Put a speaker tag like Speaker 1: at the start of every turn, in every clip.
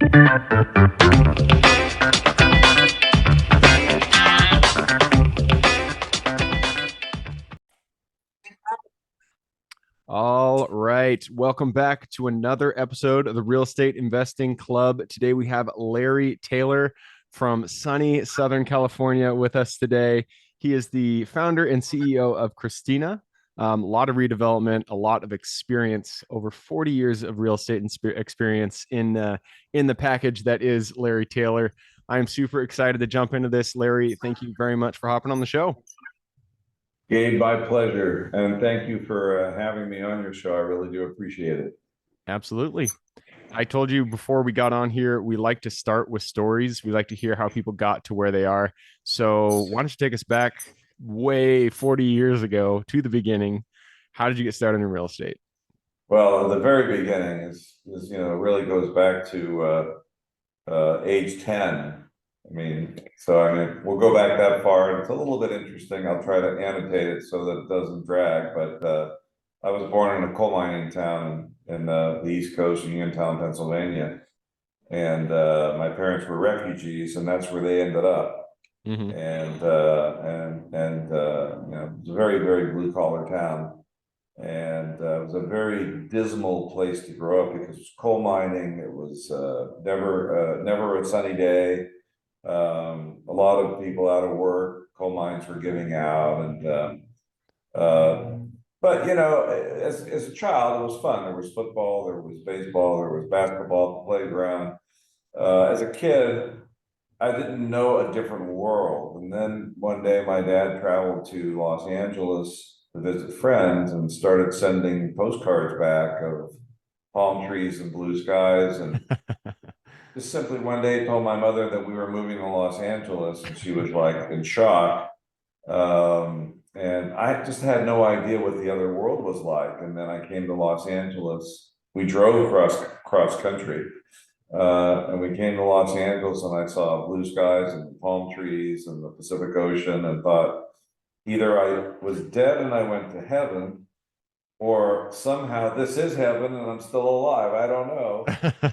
Speaker 1: All right. Welcome back to another episode of the Real Estate Investing Club. Today we have Larry Taylor from sunny Southern California with us today. He is the founder and CEO of Christina. A lot of redevelopment, a lot of experience, over 40 years of real estate experience in the package that is Larry Taylor. I'm super excited to jump into this. Larry, thank you very much for hopping on the show.
Speaker 2: Gabe, my pleasure. And thank you for having me on your show. I really do appreciate it.
Speaker 1: Absolutely. I told you before we got on here, we like to start with stories. We like to hear how people got to where they are. So why don't you take us back way 40 years ago to the beginning? How did you get started in real estate?
Speaker 2: Well, the very beginning is really goes back to age 10. We'll go back that far. It's a little bit interesting. I'll try to annotate it so that it doesn't drag. But I was born in a coal mining town in the East Coast, Uniontown, Pennsylvania. And my parents were refugees, and that's where they ended up.
Speaker 1: Mm-hmm.
Speaker 2: And it was a very, very blue collar town. And it was a very dismal place to grow up because it was coal mining. It was never a sunny day. A lot of people out of work, coal mines were giving out, but as a child, it was fun. There was football, there was baseball, there was basketball at the playground. As a kid, I didn't know a different world. And then one day my dad traveled to Los Angeles to visit friends and started sending postcards back of palm trees and blue skies. And just simply one day told my mother that we were moving to Los Angeles, and she was like in shock. And I just had no idea what the other world was like. And then I came to Los Angeles. We drove cross country. And we came to Los Angeles, and I saw blue skies and palm trees and the Pacific Ocean, and thought either I was dead and I went to heaven, or somehow this is heaven and I'm still alive. I don't know.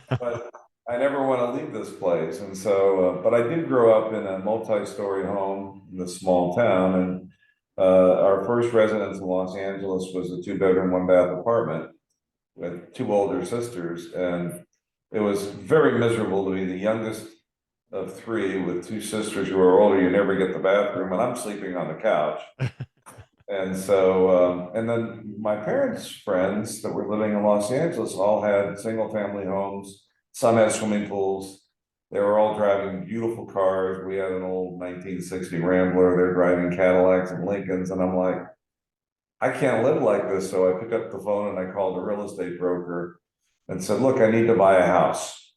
Speaker 2: But I never want to leave this place. And so, but I did grow up in a multi-story home in this small town. And our first residence in Los Angeles was a 2-bedroom, 1-bath apartment with 2 older sisters. And it was very miserable to be the youngest of 3 with 2 sisters who are older. You never get the bathroom, and I'm sleeping on the couch. And so, and then my parents' friends that were living in Los Angeles all had single family homes. Some had swimming pools. They were all driving beautiful cars. We had an old 1960 Rambler. They're driving Cadillacs and Lincolns. And I'm like, I can't live like this. So I picked up the phone and I called a real estate broker and said, look, I need to buy a house.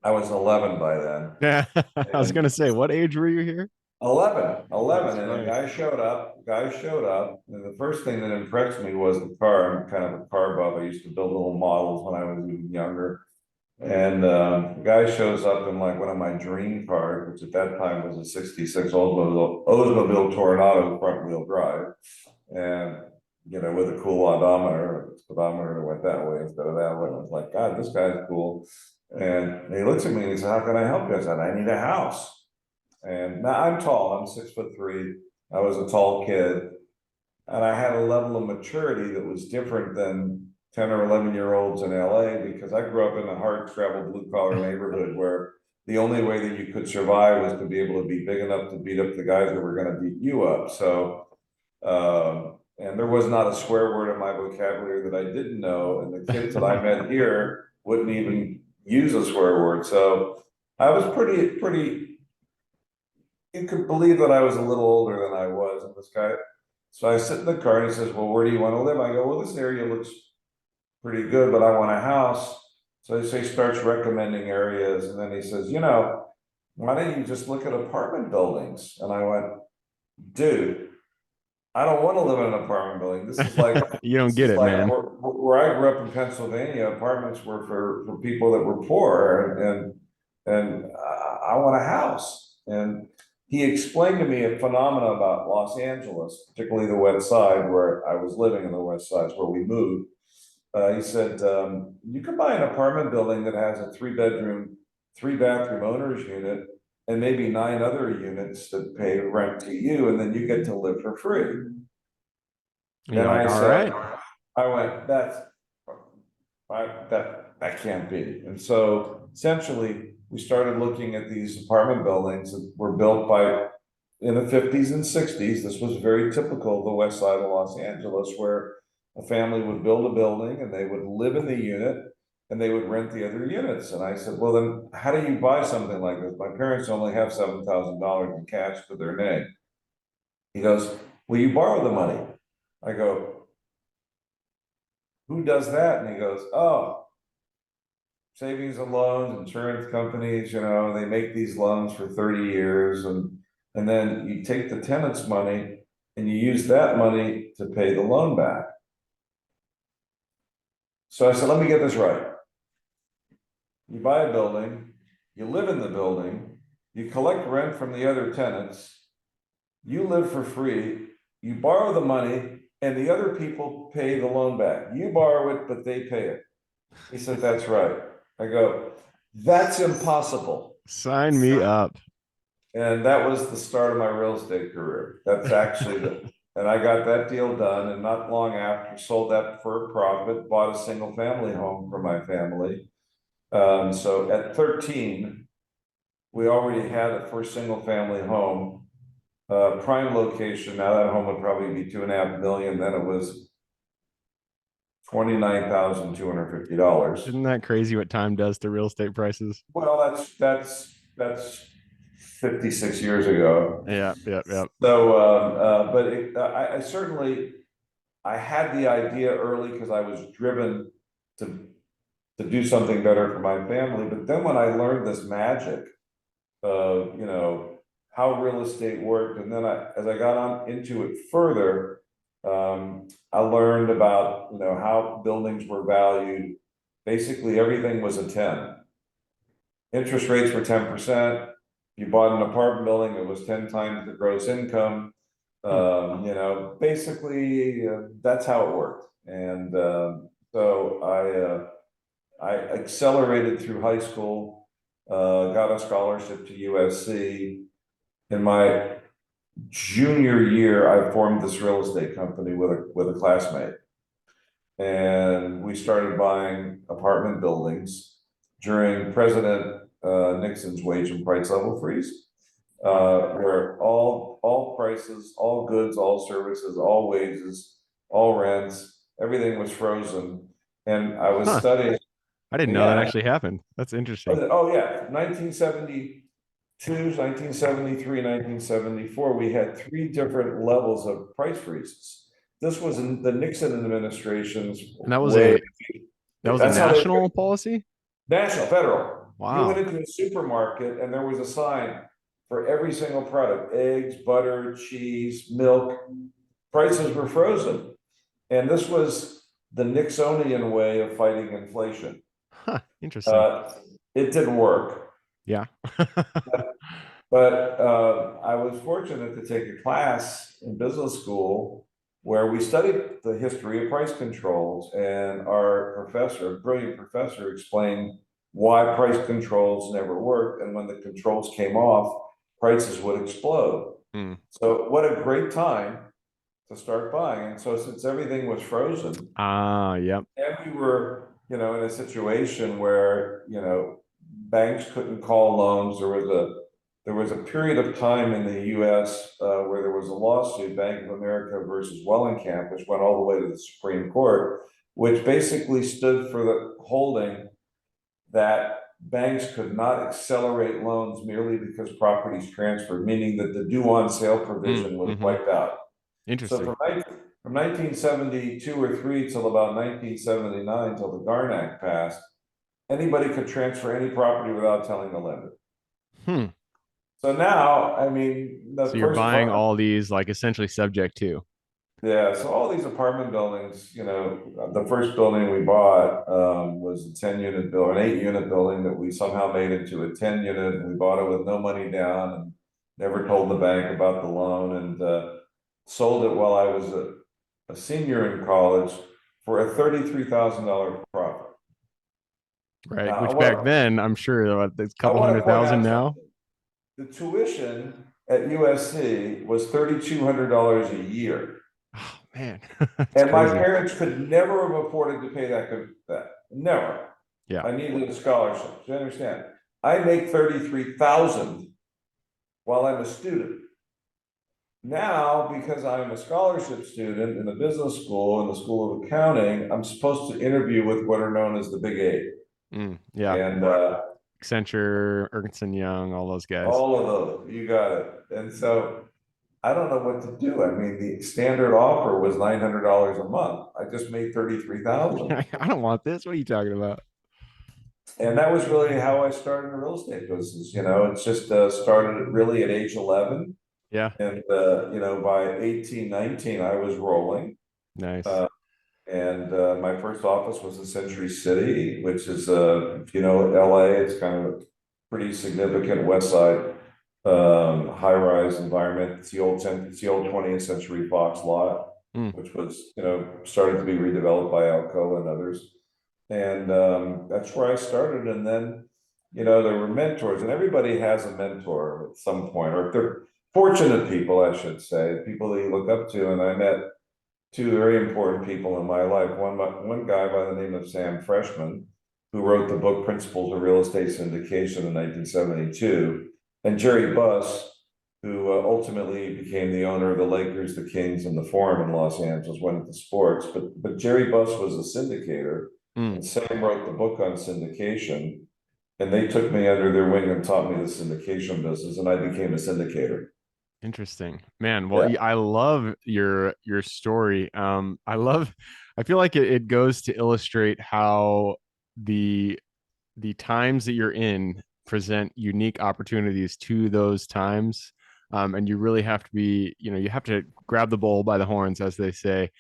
Speaker 2: I was 11 by then.
Speaker 1: Yeah, I was going to say, what age were you here?
Speaker 2: 11.
Speaker 1: That's
Speaker 2: And
Speaker 1: right.
Speaker 2: a guy showed up, and the first thing that impressed me was the car. I'm kind of a car buff. I used to build little models when I was even younger. And the guy shows up in like one of my dream cars, which at that time was a 66 Oldsmobile Toronado front wheel drive. And, with a cool odometer, the speedometer went that way instead of that way. I was like, God, this guy's cool. And he looks at me and he said, how can I help you? I said, I need a house. And now I'm tall, I'm 6'3". I was a tall kid. And I had a level of maturity that was different than 10 or 11-year-olds in LA, because I grew up in a hard-traveled blue-collar neighborhood where the only way that you could survive was to be able to be big enough to beat up the guys that were going to beat you up. So, and there was not a swear word in my vocabulary that I didn't know. And the kids that I met here wouldn't even use a swear word. So I was pretty, you could believe that I was a little older than I was. And this guy, so I sit in the car and he says, well, where do you want to live? I go, well, this area looks pretty good, but I want a house. So he starts recommending areas. And then he says, why don't you just look at apartment buildings? And I went, dude, I don't want to live in an apartment building. This is like,
Speaker 1: you don't get it,
Speaker 2: like
Speaker 1: man.
Speaker 2: Where I grew up in Pennsylvania, apartments were for people that were poor, and I want a house. And he explained to me a phenomena about Los Angeles, particularly the West Side, where I was living in the West Side, where we moved. He said, you can buy an apartment building that has a 3 bedroom, 3 bathroom owner's unit and maybe 9 other units that pay rent to you, and then you get to live for free.
Speaker 1: And you're
Speaker 2: And
Speaker 1: like,
Speaker 2: I
Speaker 1: all
Speaker 2: said,
Speaker 1: right.
Speaker 2: I went, that can't be. And so essentially, we started looking at these apartment buildings that were built by in the 50s and 60s. This was very typical of the west side of Los Angeles, where a family would build a building and they would live in the unit and they would rent the other units. And I said, well, then how do you buy something like this? My parents only have $7,000 in cash to their name. He goes, well, you borrow the money. I go, who does that? And he goes, oh, savings and loans, insurance companies, they make these loans for 30 years, and then you take the tenant's money and you use that money to pay the loan back. So I said, let me get this right. You buy a building, you live in the building, you collect rent from the other tenants, you live for free, you borrow the money, and the other people pay the loan back. You borrow it, but they pay it. He said, that's right. I go, that's impossible.
Speaker 1: Sign me up.
Speaker 2: And that was the start of my real estate career. That's actually and I got that deal done, and not long after sold that for a profit, bought a single family home for my family. So at 13, we already had a first single family home, prime location. Now that home would probably be 2.5 million. Then it was $29,250.
Speaker 1: Isn't that crazy what time does to real estate prices?
Speaker 2: Well, that's 56 years ago.
Speaker 1: Yeah, yeah, yeah.
Speaker 2: So, but I certainly, I had the idea early because I was driven to do something better for my family. But then when I learned this magic of, how real estate worked, and then as I got on into it further, I learned about, how buildings were valued. Basically, everything was a 10. Interest rates were 10%. You bought an apartment building, it was 10 times the gross income. Basically, that's how it worked. And so I accelerated through high school, got a scholarship to USC. In my junior year, I formed this real estate company with a classmate. And we started buying apartment buildings during President Nixon's wage and price level freeze, where all prices, all goods, all services, all wages, all rents, everything was frozen. And I was
Speaker 1: Huh.
Speaker 2: studying.
Speaker 1: I didn't know that
Speaker 2: Yeah.
Speaker 1: actually happened. That's interesting.
Speaker 2: Oh, yeah. 1972, 1973, 1974, we had 3 different levels of price freezes. This was in the Nixon administration's
Speaker 1: And that was
Speaker 2: way.
Speaker 1: a
Speaker 2: That's how they
Speaker 1: national policy?
Speaker 2: national, federal. You went
Speaker 1: Wow.
Speaker 2: into a supermarket and there was a sign for every single product: eggs, butter, cheese, milk. Prices were frozen. And this was the Nixonian way of fighting inflation.
Speaker 1: Huh, interesting.
Speaker 2: It didn't work.
Speaker 1: Yeah.
Speaker 2: But I was fortunate to take a class in business school where we studied the history of price controls, and our professor, brilliant professor, explained why price controls never worked, and when the controls came off, prices would explode.
Speaker 1: Hmm.
Speaker 2: So what a great time to start buying. And so since everything was frozen,
Speaker 1: Yep.
Speaker 2: and we were, in a situation where, banks couldn't call loans. There was a period of time in the US where there was a lawsuit, Bank of America versus Wellenkamp, which went all the way to the Supreme Court, which basically stood for the holding that banks could not accelerate loans merely because properties transferred, meaning that the due on sale provision was wiped out. So
Speaker 1: Interesting.
Speaker 2: from 1972 or 3 till about 1979, till the Garn Act passed, anybody could transfer any property without telling the lender.
Speaker 1: Hmm.
Speaker 2: So now, I mean, the
Speaker 1: So you're
Speaker 2: first
Speaker 1: buying
Speaker 2: apartment,
Speaker 1: all these like essentially subject to.
Speaker 2: yeah, so all these apartment buildings, the first building we bought was a 10-unit building, an 8-unit building that we somehow made into a 10-unit, and we bought it with no money down and never told the bank about the loan, and sold it while I was a senior in college for a $33,000 profit.
Speaker 1: Right.
Speaker 2: Now,
Speaker 1: Which back then, I'm sure it's a
Speaker 2: I
Speaker 1: couple
Speaker 2: want to
Speaker 1: hundred
Speaker 2: point
Speaker 1: thousand
Speaker 2: out
Speaker 1: now.
Speaker 2: something. The tuition at USC was $3,200 a year.
Speaker 1: Oh man, that's
Speaker 2: And my
Speaker 1: crazy.
Speaker 2: parents could never have afforded to pay that. Never.
Speaker 1: Yeah.
Speaker 2: I needed a scholarship. Do you understand? I make 33,000 while I'm a student. Now, because I'm a scholarship student in the business school in the School of Accounting, I'm supposed to interview with what are known as the Big Eight.
Speaker 1: Yeah.
Speaker 2: And
Speaker 1: Accenture, Ernst and Young, all those guys.
Speaker 2: all of those, you got it. And so I don't know what to do. I mean, the standard offer was $900 a month. I just made 33,000.
Speaker 1: I don't want this. What are you talking about?
Speaker 2: And that was really how I started the real estate business. It's just started really at age 11.
Speaker 1: Yeah.
Speaker 2: And, by 18, 19, I was rolling.
Speaker 1: Nice.
Speaker 2: Uh, and my first office was in Century City, which is, LA. It's kind of a pretty significant West Side high-rise environment. It's the old 20th Century Fox lot,
Speaker 1: Mm.
Speaker 2: which was, started to be redeveloped by Alcoa and others. And that's where I started. And then, there were mentors, and everybody has a mentor at some point, or if they're fortunate people, I should say, people that you look up to. And I met two very important people in my life. One guy by the name of Sam Freshman, who wrote the book Principles of Real Estate Syndication in 1972, and Jerry Buss, who ultimately became the owner of the Lakers, the Kings, and the Forum in Los Angeles, went into sports. But Jerry Buss was a syndicator, and Sam wrote the book on syndication, and they took me under their wing and taught me the syndication business, and I became a syndicator.
Speaker 1: Interesting, man. Well, I love your story. I feel like it goes to illustrate how the times that you're in present unique opportunities to those times. And you really have to be, you have to grab the bull by the horns, as they say,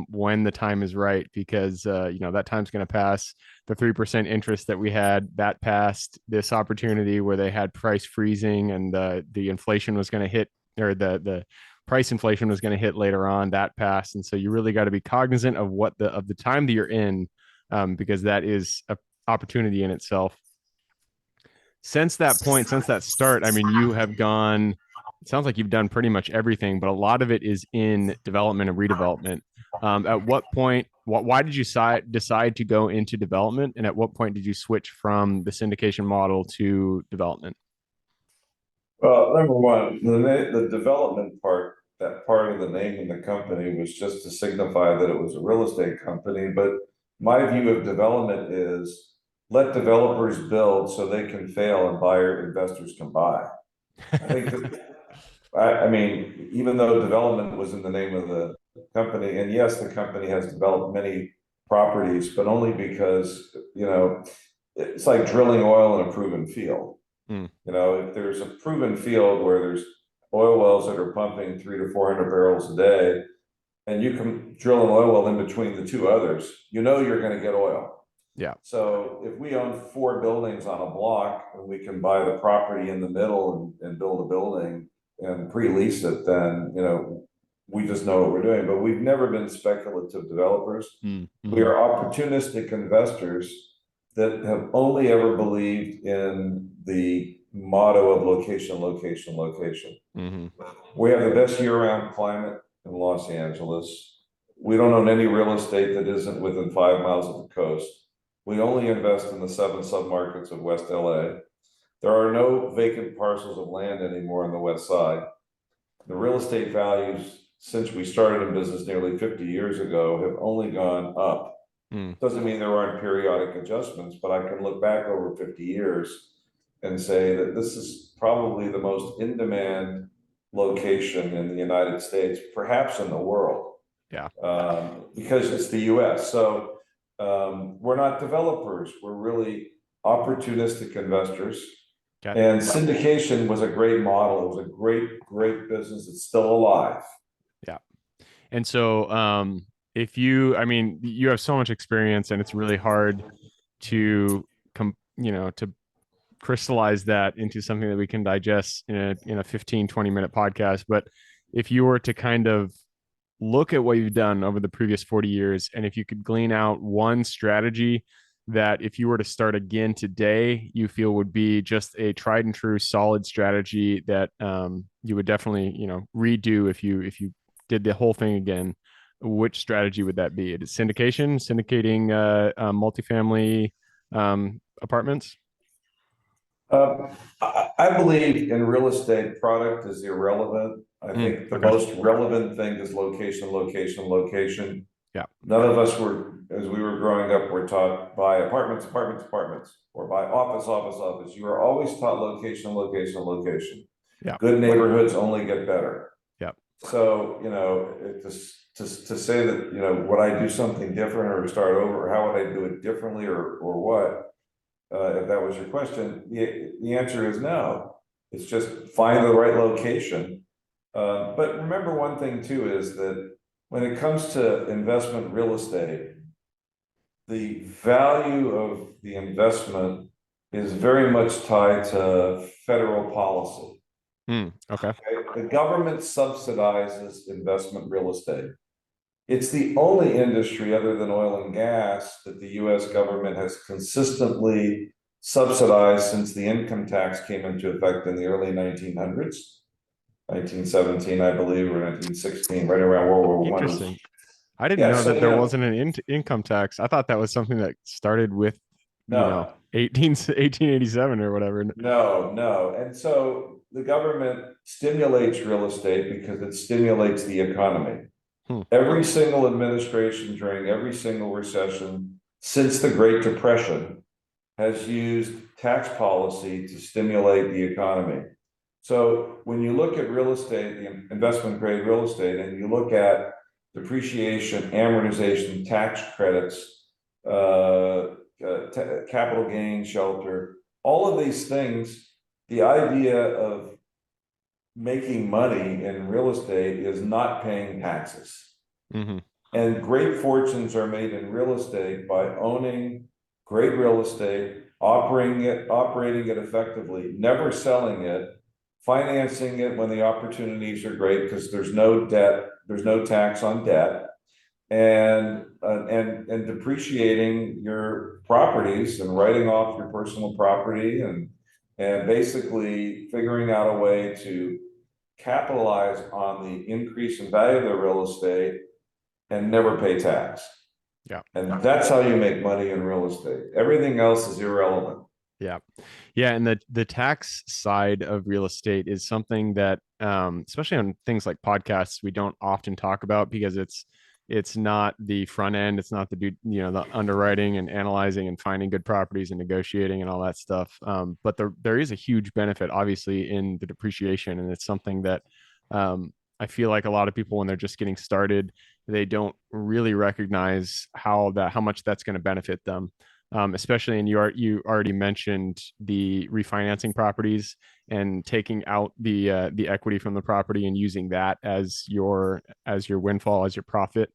Speaker 1: when the time is right, because, that time's going to pass. The 3% interest that we had, that passed. This opportunity where they had price freezing and the inflation was going to hit, or the price inflation was going to hit later on, that passed. And so you really got to be cognizant of the time that you're in, because that is a opportunity in itself. Since that point, since that start, I mean, you have gone, it sounds like you've done pretty much everything, but a lot of it is in development and redevelopment. At what point, why did you decide to go into development? And at what point did you switch from the syndication model to development?
Speaker 2: Well, number one, the development part, that part of the name of the company was just to signify that it was a real estate company. But my view of development is let developers build so they can fail and buyer investors can buy. I think that, I mean, even though development was in the name of the company, and yes, the company has developed many properties, but only because, it's like drilling oil in a proven field. If there's a proven field where there's oil wells that are pumping 300 to 400 barrels a day, and you can drill an oil well in between the two others, you're going to get oil.
Speaker 1: Yeah.
Speaker 2: So if we own 4 buildings on a block and we can buy the property in the middle and build a building and pre-lease it, then, we just know what we're doing. But we've never been speculative developers. We are opportunistic investors that have only ever believed in the motto of location, location, location. We have the best year-round climate in Los Angeles. We don't own any real estate that isn't within 5 miles of the coast. We only invest in the 7 submarkets of West LA. There are no vacant parcels of land anymore on the West Side. The real estate values since we started in business nearly 50 years ago have only gone up. Doesn't mean there aren't periodic adjustments, but I can look back over 50 years and say that this is probably the most in-demand location in the United States, perhaps in the world.
Speaker 1: Yeah.
Speaker 2: Because it's the US. So we're not developers, we're really opportunistic investors. And syndication was a great model. It was a great business. It's still alive.
Speaker 1: Yeah. And so, I mean, you have so much experience and it's really hard to to crystallize that into something that we can digest in a 15, 20 minute podcast. But if you were to kind of look at what you've done over the previous 40 years, and if you could glean out one strategy that if you were to start again today, you feel would be just a tried and true solid strategy that you would definitely, redo if you did the whole thing again, which strategy would that be? Is it syndicating multifamily apartments?
Speaker 2: I believe in real estate, product is irrelevant. I think the
Speaker 1: Okay.
Speaker 2: most relevant thing is location, location, location.
Speaker 1: Yeah.
Speaker 2: None of us were, as we were growing up, were taught buy apartments, apartments, apartments, or buy office, office, office. You were always taught location, location, location.
Speaker 1: Yeah.
Speaker 2: Good neighborhoods only get better.
Speaker 1: Yeah.
Speaker 2: So, to say that, would I do something different or start over, or how would I do it differently or what? If that was your question, the answer is no. It's just find the right location. But remember one thing too is that when it comes to investment real estate, the value of the investment is very much tied to federal policy.
Speaker 1: Okay.
Speaker 2: The government subsidizes investment real estate. It's the only industry other than oil and gas that the US government has consistently subsidized since the income tax came into effect in the early 1900s, 1917, I believe, or 1916, right around World War I.
Speaker 1: Interesting. I didn't
Speaker 2: Yeah,
Speaker 1: know
Speaker 2: so
Speaker 1: that there wasn't an income tax. I thought that was something that started with,
Speaker 2: no,
Speaker 1: 1887 or whatever.
Speaker 2: no. And so the government stimulates real estate because it stimulates the economy. Every single administration during every single recession since the Great Depression has used tax policy to stimulate the economy. So when you look at real estate, the investment grade real estate, and you look at depreciation, amortization, tax credits, capital gain shelter, all of these things, the idea of making money in real estate is not paying taxes.
Speaker 1: Mm-hmm.
Speaker 2: And great fortunes are made in real estate by owning great real estate, operating it effectively, never selling it, financing it when the opportunities are great because there's no debt, there's no tax on debt, and depreciating your properties and writing off your personal property and basically figuring out a way to capitalize on the increase in value of the real estate and never pay tax.
Speaker 1: Yeah.
Speaker 2: And that's how you make money in real estate. Everything else is irrelevant.
Speaker 1: Yeah. Yeah. And the tax side of real estate is something that, especially on things like podcasts, we don't often talk about because it's not the front end. It's not the underwriting and analyzing and finding good properties and negotiating and all that stuff. But there is a huge benefit, obviously, in the depreciation. And it's something that I feel like a lot of people, when they're just getting started, they don't really recognize how much that's going to benefit them. Especially, and you already mentioned the refinancing properties and taking out the equity from the property and using that as your windfall, as your profit.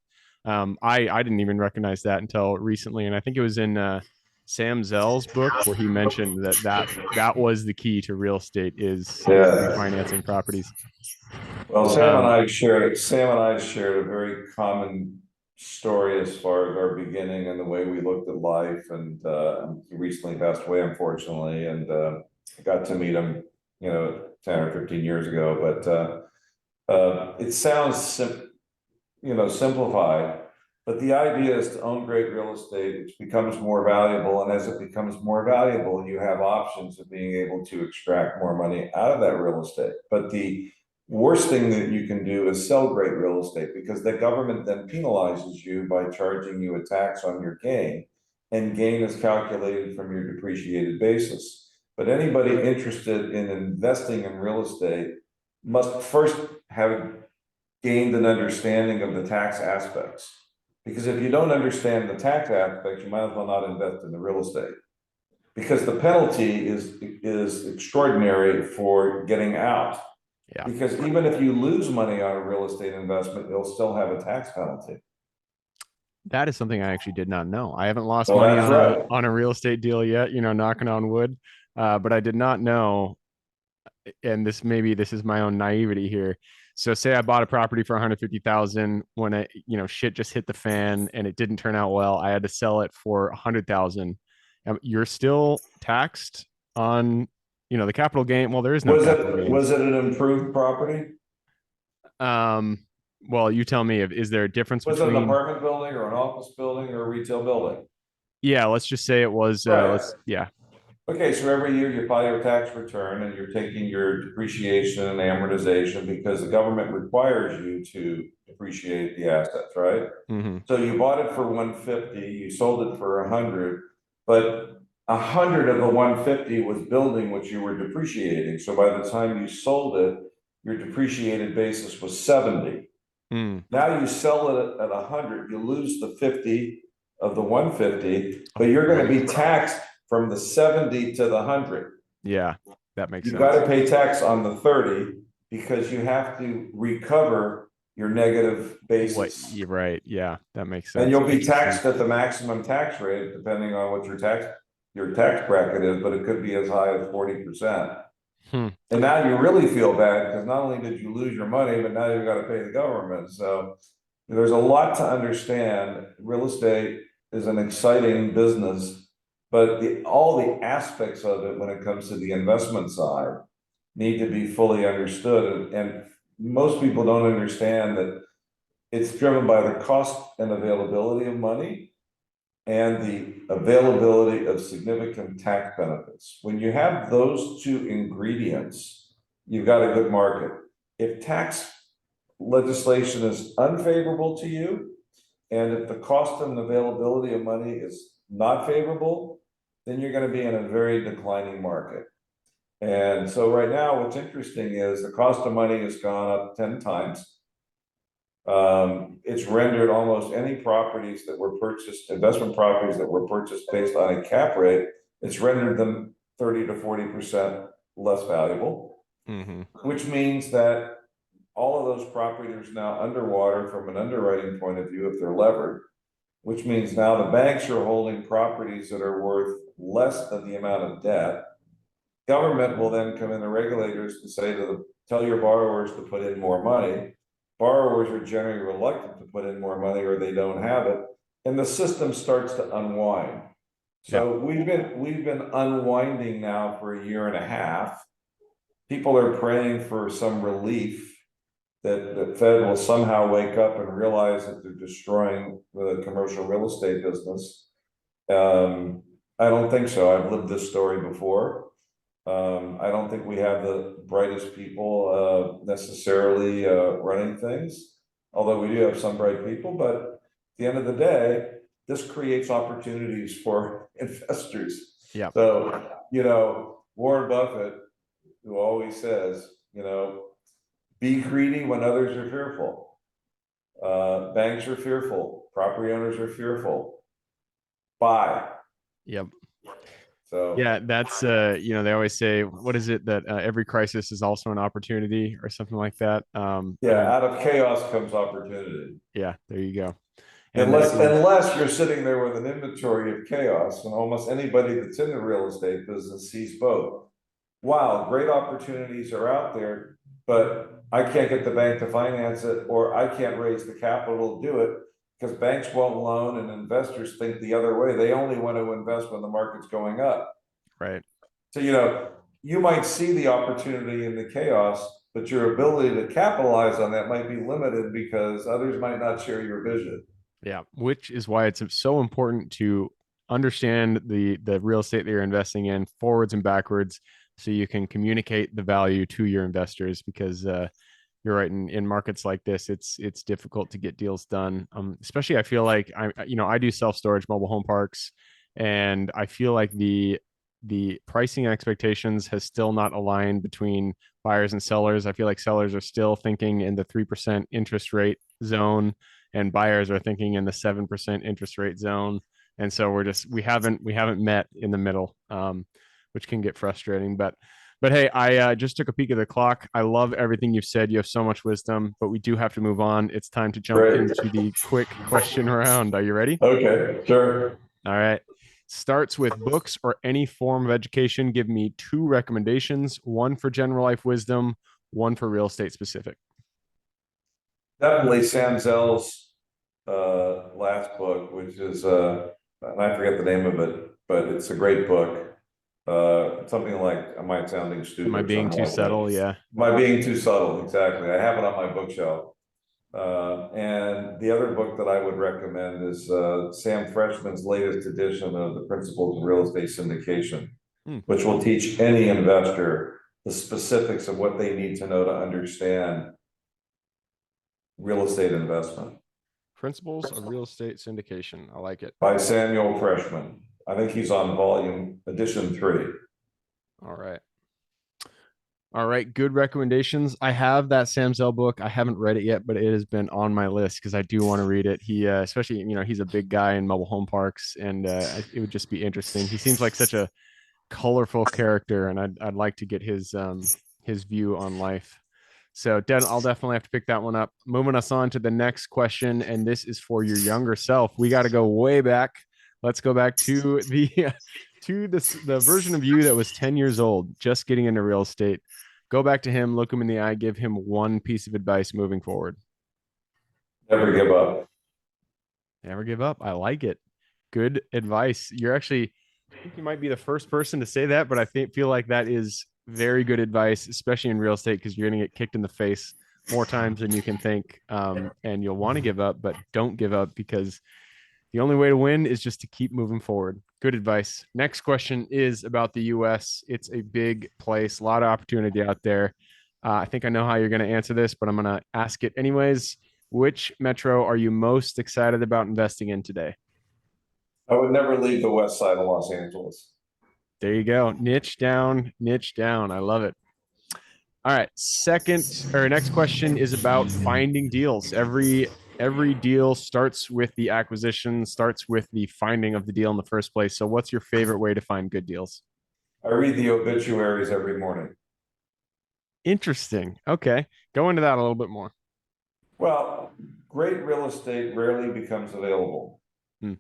Speaker 1: I didn't even recognize that until recently, and I think it was in Sam Zell's book where he mentioned that was the key to real estate is refinancing properties.
Speaker 2: Well, Sam and I shared a very common story as far as our beginning and the way we looked at life. And he recently passed away, unfortunately, and I got to meet him, 10 or 15 years ago. But it sounds simplified, but the idea is to own great real estate, which becomes more valuable. And as it becomes more valuable, you have options of being able to extract more money out of that real estate. But the worst thing that you can do is sell great real estate because the government then penalizes you by charging you a tax on your gain, and gain is calculated from your depreciated basis. But anybody interested in investing in real estate must first have gained an understanding of the tax aspects. Because if you don't understand the tax aspects, you might as well not invest in the real estate. Because the penalty is extraordinary for getting out.
Speaker 1: Yeah.
Speaker 2: Because even if you lose money on a real estate investment, you'll still have a tax penalty.
Speaker 1: That is something I actually did not know. I haven't lost
Speaker 2: Well,
Speaker 1: money
Speaker 2: that's
Speaker 1: on
Speaker 2: right.
Speaker 1: a real estate deal yet, knocking on wood. But I did not know, and this is my own naivety here. So say I bought a property for 150,000 when shit just hit the fan and it didn't turn out well. I had to sell it for 100,000. You're still taxed on, the capital gain. Well, there is no
Speaker 2: Was
Speaker 1: capital
Speaker 2: it
Speaker 1: gains.
Speaker 2: was it an improved property?
Speaker 1: Um, well, you tell me, is there a difference
Speaker 2: Was it an
Speaker 1: between,
Speaker 2: apartment building or an office building or a retail building?
Speaker 1: yeah, let's just say it was,
Speaker 2: Right.
Speaker 1: yeah.
Speaker 2: Okay, so every year you file your tax return and you're taking your depreciation and amortization because the government requires you to depreciate the assets, right?
Speaker 1: Hmm.
Speaker 2: So you bought it for 150, you sold it for 100, but 100 of the 150 was building what you were depreciating. So by the time you sold it, your depreciated basis was 70.
Speaker 1: Mm.
Speaker 2: Now you sell it at 100, you lose the 50 of the 150, but
Speaker 1: Oh,
Speaker 2: you're going to
Speaker 1: right.
Speaker 2: be taxed from the 70 to the 100.
Speaker 1: Yeah, that makes
Speaker 2: You got
Speaker 1: sense.
Speaker 2: to pay tax on the 30 because you have to recover your negative
Speaker 1: What
Speaker 2: basis.
Speaker 1: you're right. Yeah, that makes
Speaker 2: And
Speaker 1: sense.
Speaker 2: you'll be
Speaker 1: Interesting.
Speaker 2: taxed at the maximum tax rate, depending on what your tax bracket is, but it could be as high as 40%.
Speaker 1: Hmm.
Speaker 2: And now you really feel bad because not only did you lose your money, but now you've got to pay the government. So there's a lot to understand. Real estate is an exciting business, but all the aspects of it when it comes to the investment side need to be fully understood. And most people don't understand that it's driven by the cost and availability of money and the availability of significant tax benefits. When you have those two ingredients, you've got a good market. If tax legislation is unfavorable to you, and if the cost and availability of money is not favorable, then you're going to be in a very declining market. And so right now, what's interesting is the cost of money has gone up 10 times. It's rendered almost any properties that were purchased, investment properties that were purchased based on a cap rate, it's rendered them 30 to 40% less valuable,
Speaker 1: Hmm.
Speaker 2: which means that all of those properties are now underwater from an underwriting point of view if they're levered, which means now the banks are holding properties that are worth less than the amount of debt. Government will then come in, the regulators, to say to them, tell your borrowers to put in more money. Borrowers are generally reluctant to put in more money or they don't have it, and the system starts to unwind.
Speaker 1: Yeah.
Speaker 2: So we've been unwinding now for a year and a half. People are praying for some relief that the Fed will somehow wake up and realize that they're destroying the commercial real estate business. I don't think so. I've lived this story before. I don't think we have the brightest people necessarily running things, although we do have some bright people, but at the end of the day, this creates opportunities for investors.
Speaker 1: Yeah.
Speaker 2: So, Warren Buffett, who always says, be greedy when others are fearful. Banks are fearful, property owners are fearful. Buy.
Speaker 1: Yep.
Speaker 2: So
Speaker 1: Yeah, that's they always say, what is it that every crisis is also an opportunity or something like that.
Speaker 2: yeah, out of chaos comes opportunity.
Speaker 1: Yeah, there you go. And that
Speaker 2: Unless,
Speaker 1: is,
Speaker 2: unless you're sitting there with an inventory of chaos, and almost anybody that's in the real estate business sees both. Wow, great opportunities are out there, but I can't get the bank to finance it, or I can't raise the capital to do it because banks won't loan and investors think the other way. They only want to invest when the market's going up.
Speaker 1: right.
Speaker 2: So, you might see the opportunity in the chaos, but your ability to capitalize on that might be limited because others might not share your vision.
Speaker 1: Yeah, which is why it's so important to understand the real estate that you're investing in forwards and backwards so you can communicate the value to your investors because you're right in markets like this it's difficult to get deals done, especially I feel like I do self-storage mobile home parks, and I feel like the pricing expectations has still not aligned between buyers and sellers. I feel like sellers are still thinking in the 3% interest rate zone and buyers are thinking in the 7% interest rate zone. And so we haven't met in the middle, which can get frustrating. But hey, I just took a peek at the clock. I love everything you've said. You have so much wisdom, but we do have to move on. It's time to jump
Speaker 2: Right.
Speaker 1: into the quick question round. Are you ready?
Speaker 2: Okay, sure.
Speaker 1: All right. Starts with books or any form of education. Give me two recommendations, one for general life wisdom, one for real estate specific.
Speaker 2: Definitely Sam Zell's last book, which is and I forget the name of it, but it's a great book. Something like, am I sounding
Speaker 1: Am I
Speaker 2: stupid or
Speaker 1: being
Speaker 2: something
Speaker 1: too
Speaker 2: like that?
Speaker 1: subtle? Yeah.
Speaker 2: Am I being too subtle? Exactly. I have it on my bookshelf. And the other book that I would recommend is Sam Freshman's latest edition of The Principles of Real Estate Syndication,
Speaker 1: Hmm.
Speaker 2: which will teach any investor the specifics of what they need to know to understand real estate investment.
Speaker 1: Principles of Real Estate Syndication. I like it.
Speaker 2: By Samuel Freshman. I think he's on volume edition 3.
Speaker 1: All right. All right, good recommendations. I have that Sam Zell book. I haven't read it yet, but it has been on my list because I do want to read it. He, especially, he's a big guy in mobile home parks, and it would just be interesting. He seems like such a colorful character, and I'd like to get his view on life. So, I'll definitely have to pick that one up. Moving us on to the next question, and this is for your younger self. We got to go way back. Let's go back to the version of you that was 10 years old, just getting into real estate. Go back to him, look him in the eye, give him one piece of advice moving forward.
Speaker 2: Never give up.
Speaker 1: Never give up. I like it. Good advice. I think you might be the first person to say that, but feel like that is very good advice, especially in real estate, because you're going to get kicked in the face more times than you can think. And you'll want to give up, but don't give up, because the only way to win is just to keep moving forward. Good advice. Next question is about the US. It's a big place, a lot of opportunity out there. I think I know how you're going to answer this, but I'm going to ask it anyways. Which metro are you most excited about investing in today?
Speaker 2: I would never leave the west side of Los Angeles.
Speaker 1: There you go. Niche down, niche down. I love it. All right. Next question is about finding deals. Every deal starts with the acquisition, starts with the finding of the deal in the first place. So what's your favorite way to find good deals?
Speaker 2: I read the obituaries every morning.
Speaker 1: Interesting. Okay. Go into that a little bit more.
Speaker 2: Well, great real estate rarely becomes available.
Speaker 1: Hmm.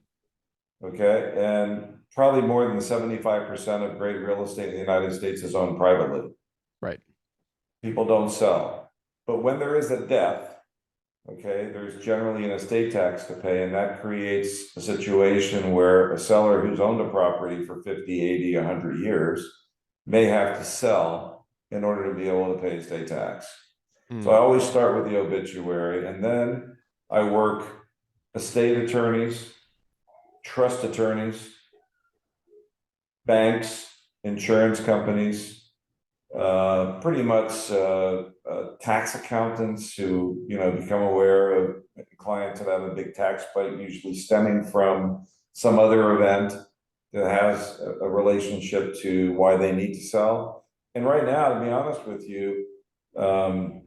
Speaker 2: Okay, and probably more than 75% of great real estate in the United States is owned privately.
Speaker 1: Right.
Speaker 2: People don't sell. But when there is a death, okay, there's generally an estate tax to pay, and that creates a situation where a seller who's owned a property for 50, 80, 100 years may have to sell in order to be able to pay estate tax. So I always start with the obituary, and then I work estate attorneys, trust attorneys, banks, insurance companies, pretty much tax accountants who become aware of clients that have a big tax bite, usually stemming from some other event that has a relationship to why they need to sell. And right now, to be honest with you,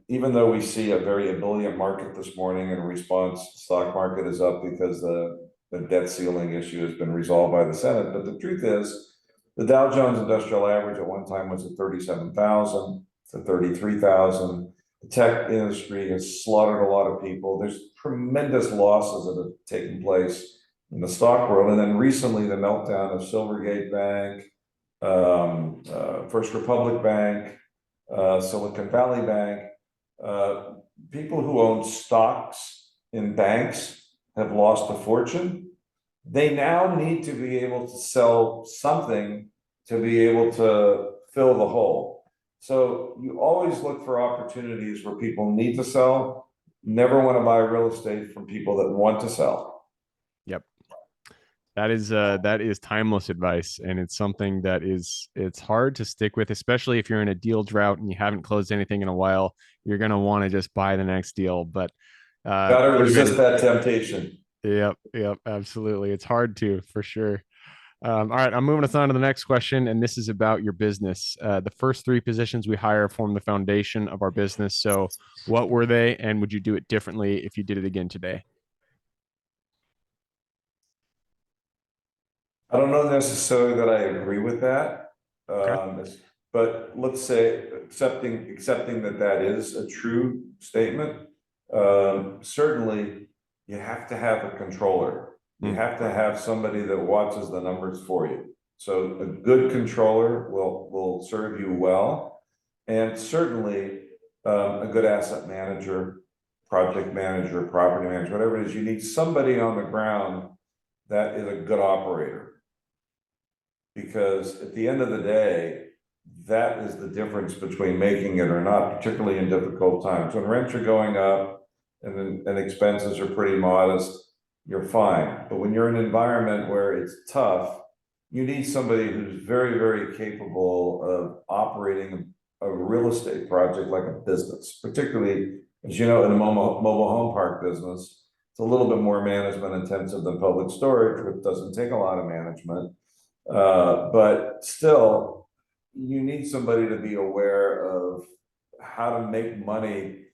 Speaker 2: even though we see a very ebullient market this morning in response, the stock market is up because the debt ceiling issue has been resolved by the Senate. But the truth is, the Dow Jones Industrial Average at one time was at 37,000 to 33,000. The tech industry has slaughtered a lot of people. There's tremendous losses that have taken place in the stock world. And then recently, the meltdown of Silvergate Bank, First Republic Bank, Silicon Valley Bank. People who own stocks in banks have lost a fortune. They now need to be able to sell something to be able to fill the hole. So you always look for opportunities where people need to sell. Never want to buy real estate from people that want to sell.
Speaker 1: Yep. That is timeless advice, and it's something it's hard to stick with, especially if you're in a deal drought and you haven't closed anything in a while. You're gonna want to just buy the next deal, but
Speaker 2: Gotta resist that temptation.
Speaker 1: Yep, absolutely. It's hard to, for sure. All right, I'm moving us on to the next question, and this is about your business. The first three positions we hire form the foundation of our business. So, what were they, and would you do it differently if you did it again today?
Speaker 2: I don't know necessarily that I agree with that.
Speaker 1: Okay.
Speaker 2: But let's say accepting that is a true statement. Certainly you have to have a controller. You have to have somebody that watches the numbers for you. So a good controller will serve you well. And certainly a good asset manager, project manager, property manager, whatever it is, you need somebody on the ground that is a good operator. Because at the end of the day, that is the difference between making it or not, particularly in difficult times. When rents are going up and expenses are pretty modest, you're fine. But when you're in an environment where it's tough, you need somebody who's very, very capable of operating a real estate project like a business, particularly, as you know, in the mobile home park business. It's a little bit more management intensive than public storage, which doesn't take a lot of management. But still, you need somebody to be aware of how to make money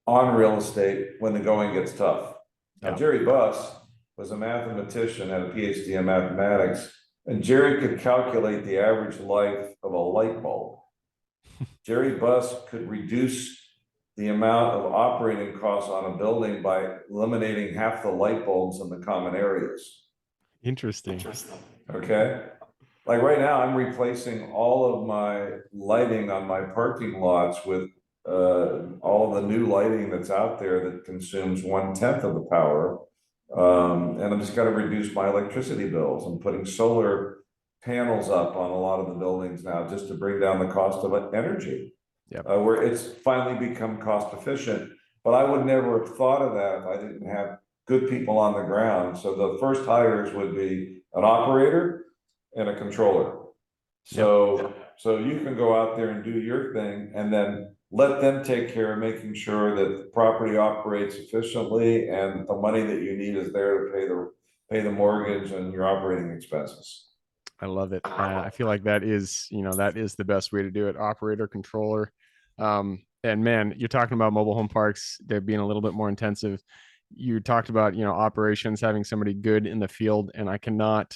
Speaker 2: on real estate when the going gets tough. Now, Jerry Buss was a mathematician, had a PhD in mathematics, and Jerry could calculate the average life of a light bulb. Jerry Buss could reduce the amount of operating costs on a building by eliminating half the light bulbs in the common areas.
Speaker 1: Interesting.
Speaker 2: Okay. Like right now, I'm replacing all of my lighting on my parking lots with all the new lighting that's out there that consumes 1/10 of the power. And I'm just gonna reduce my electricity bills. I'm putting solar panels up on a lot of the buildings now just to bring down the cost of energy. Where it's finally become cost efficient. But I would never have thought of that if I didn't have good people on the ground. So the first hires would be an operator and a controller. So you can go out there and do your thing and then let them take care of making sure that the property operates efficiently and the money that you need is there to pay the mortgage and your operating expenses.
Speaker 1: I love it. I feel like that is the best way to do it. Operator, controller. And man, you're talking about mobile home parks, they're being a little bit more intensive. You talked about, operations, having somebody good in the field, and I cannot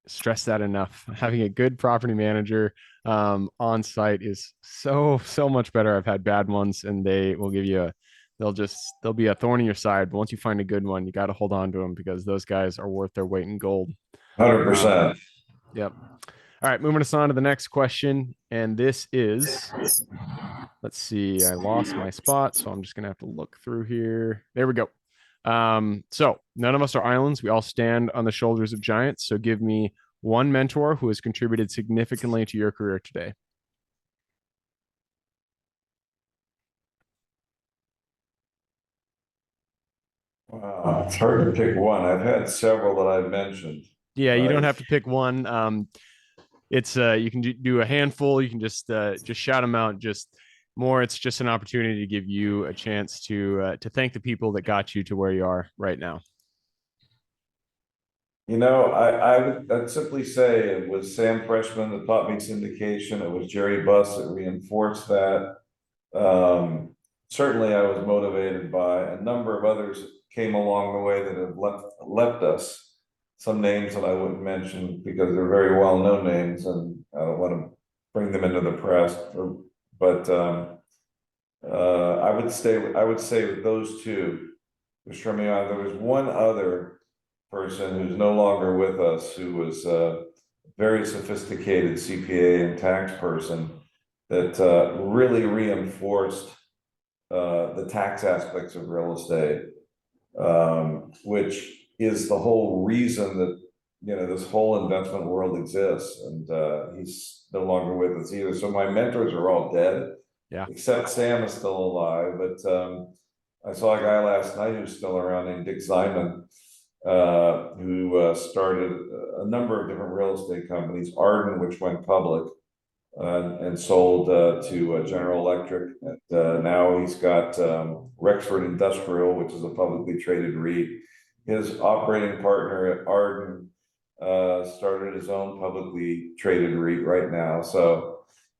Speaker 1: stress that enough. Having a good property manager on site is so much better. I've had bad ones and they will give you they'll be a thorn in your side, but once you find a good one, you got to hold on to them because those guys are worth their weight in gold.
Speaker 2: 100%.
Speaker 1: Yep. All right, moving us on to the next question. And this is, let's see, I lost my spot, so I'm just going to have to look through here. There we go. So none of us are islands. We all stand on the shoulders of giants. So give me one mentor who has contributed significantly to your career today.
Speaker 2: Wow, it's hard to pick one. I've had several that I've mentioned.
Speaker 1: Yeah, you don't have to pick one. It's you can do a handful. You can just shout them out. It's just an opportunity to give you a chance to thank the people that got you to where you are right now.
Speaker 2: I'd simply say it was Sam Freshman that taught me syndication. It was Jerry Buss that reinforced that. Certainly I was motivated by a number of others that came along the way that have left us. Some names that I wouldn't mention because they're very well-known names and I don't want to bring them into the press, but I would say with those two, which turned me on. There was one other person who's no longer with us who was a very sophisticated CPA and tax person that really reinforced the tax aspects of real estate, which is the whole reason that this whole investment world exists. And he's no longer with us either. So my mentors are all dead.
Speaker 1: Yeah.
Speaker 2: Except Sam is still alive. But I saw a guy last night who's still around named Dick Simon, who started a number of different real estate companies, Arden, which went public, and sold to General Electric. And now he's got Rexford Industrial, which is a publicly traded REIT. His operating partner at Arden started his own publicly traded REIT right now.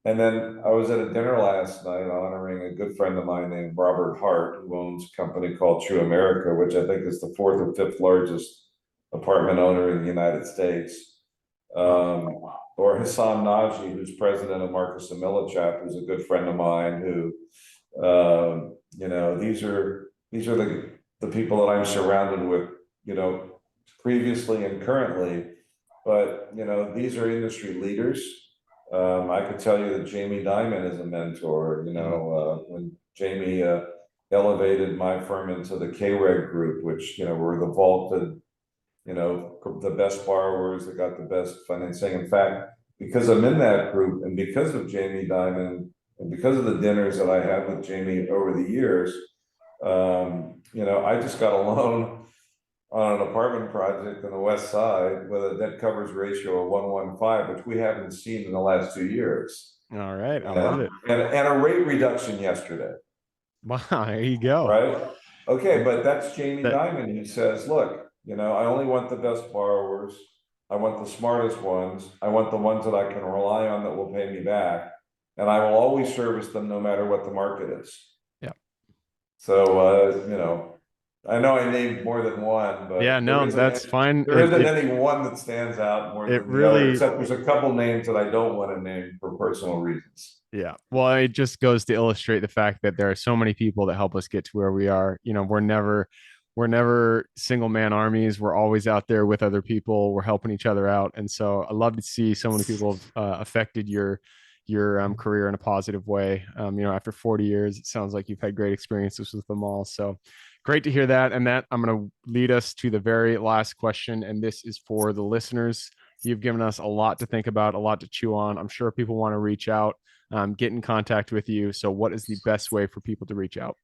Speaker 2: And then I was at a dinner last night honoring a good friend of mine named Robert Hart, who owns a company called True America, which I think is the 4th or 5th largest apartment owner in the United States. Or Hassan Naji, who's president of Marcus & Millichap, who's a good friend of mine, who, these are the people that I'm surrounded with, previously and currently, but, these are industry leaders. I could tell you that Jamie Dimon is a mentor. When Jamie elevated my firm into the KREG group, which, were the vaulted, the best borrowers that got the best financing. In fact, because I'm in that group and because of Jamie Dimon and because of the dinners that I had with Jamie over the years, I just got a loan on an apartment project on the west side with a debt coverage ratio of 115, which we haven't seen in the last 2 years.
Speaker 1: All right. I love it.
Speaker 2: And a rate reduction yesterday.
Speaker 1: Wow, there you go.
Speaker 2: Right? Okay, but that's Jamie Dimon. He says, look, I only want the best borrowers. I want the smartest ones. I want the ones that I can rely on that will pay me back. And I will always service them no matter what the market is.
Speaker 1: Yeah.
Speaker 2: So, I know I named more than one, but
Speaker 1: yeah, no, that's fine.
Speaker 2: There isn't any one that stands out more than the other, except there's a couple names that I don't want to name for personal reasons.
Speaker 1: Yeah. Well, it just goes to illustrate the fact that there are so many people that help us get to where we are. We're never single man armies. We're always out there with other people. We're helping each other out. And so I love to see so many people affected your career in a positive way. After 40 years, it sounds like you've had great experiences with them all. So great to hear that. And that I'm going to lead us to the very last question. And this is for the listeners. You've given us a lot to think about, a lot to chew on. I'm sure people want to reach out, get in contact with you. So what is the best way for people to reach out?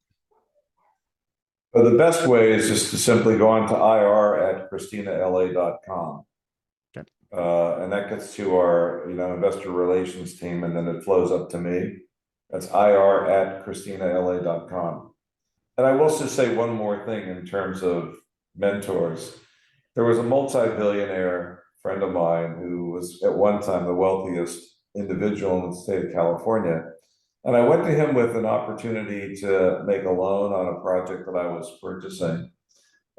Speaker 2: Well, the best way is just to simply go on to ir@christinala.com.
Speaker 1: Okay.
Speaker 2: And that gets to our, investor relations team, and then it flows up to me. That's ir@christinala.com. And I will just say one more thing in terms of mentors. There was a multi-billionaire friend of mine who was at one time the wealthiest individual in the state of California. And I went to him with an opportunity to make a loan on a project that I was purchasing.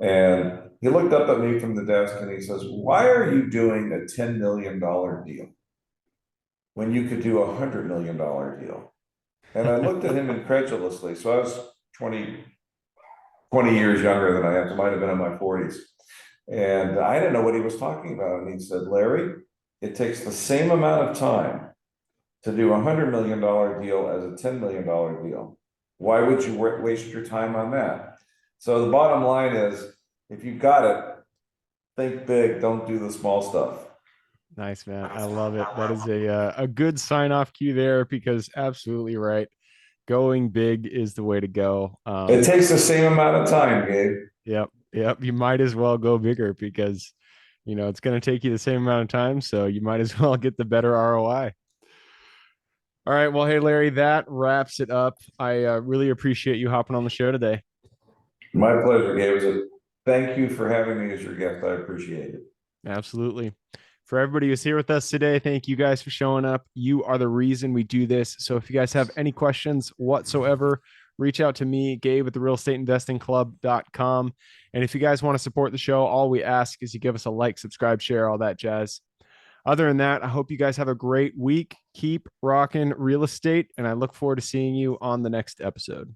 Speaker 2: And he looked up at me from the desk and he says, why are you doing a $10 million deal when you could do a $100 million deal? And I looked at him incredulously. So I was 20 years younger than I am. So I might have been in my 40s. And I didn't know what he was talking about. And he said, Larry, it takes the same amount of time to do a $100 million deal as a $10 million deal. Why would you waste your time on that? So the bottom line is, if you've got it, think big, don't do the small stuff.
Speaker 1: Nice, man. I love it. That is a good sign off cue there, because absolutely right. Going big is the way to go.
Speaker 2: It takes the same amount of time, Gabe.
Speaker 1: Yep. You might as well go bigger, because, it's going to take you the same amount of time. So you might as well get the better ROI. All right. Well, hey, Larry, that wraps it up. I really appreciate you hopping on the show today.
Speaker 2: My pleasure, Gabe. Thank you for having me as your guest. I appreciate it.
Speaker 1: Absolutely. For everybody who's here with us today, thank you guys for showing up. You are the reason we do this. So if you guys have any questions whatsoever, reach out to me, Gabe, at therealestateinvestingclub.com. And if you guys want to support the show, all we ask is you give us a like, subscribe, share, all that jazz. Other than that, I hope you guys have a great week. Keep rocking real estate, and I look forward to seeing you on the next episode.